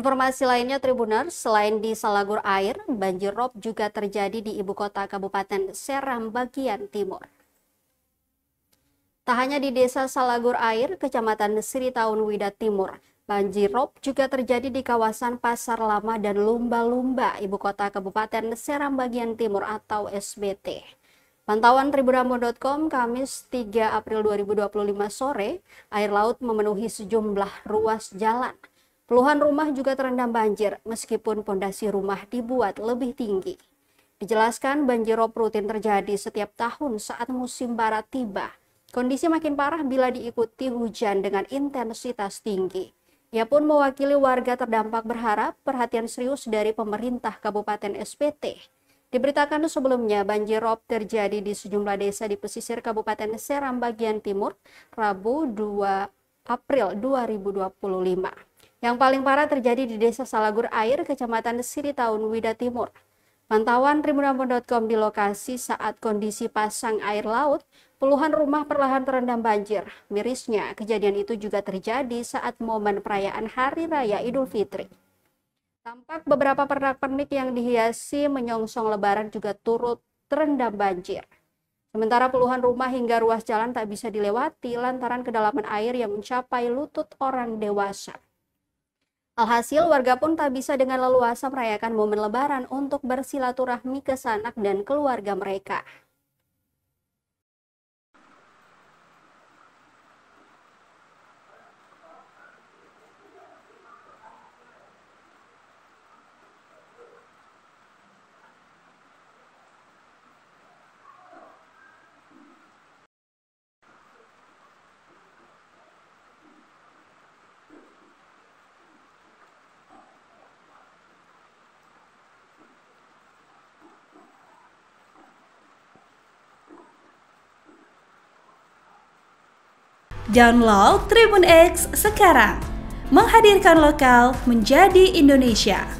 Informasi lainnya Tribuners, selain di Salagur Air, banjir rob juga terjadi di ibu kota Kabupaten Seram bagian timur. Tak hanya di desa Salagur Air, Kecamatan Sritaun Wida Timur, banjir rob juga terjadi di kawasan Pasar Lama dan Lumba-Lumba, ibu kota Kabupaten Seram bagian timur atau SBT. Pantauan tribunrambo.com Kamis 3 April 2025 sore, air laut memenuhi sejumlah ruas jalan. Puluhan rumah juga terendam banjir meskipun pondasi rumah dibuat lebih tinggi. Dijelaskan banjir rob rutin terjadi setiap tahun saat musim barat tiba. Kondisi makin parah bila diikuti hujan dengan intensitas tinggi. Ia pun mewakili warga terdampak berharap perhatian serius dari pemerintah Kabupaten SBT. Diberitakan sebelumnya banjir rob terjadi di sejumlah desa di pesisir Kabupaten Seram bagian timur Rabu 2 April 2025. Yang paling parah terjadi di Desa Salagur Air, Kecamatan Sritaun Wida Timur. Pantauan tribunrambo.com di lokasi saat kondisi pasang air laut, puluhan rumah perlahan terendam banjir. Mirisnya, kejadian itu juga terjadi saat momen perayaan Hari Raya Idul Fitri. Tampak beberapa pernak-pernik yang dihiasi menyongsong Lebaran juga turut terendam banjir. Sementara puluhan rumah hingga ruas jalan tak bisa dilewati lantaran kedalaman air yang mencapai lutut orang dewasa. Alhasil, warga pun tak bisa dengan leluasa merayakan momen Lebaran untuk bersilaturahmi ke sanak dan keluarga mereka. Download Tribun X sekarang, menghadirkan lokal menjadi Indonesia.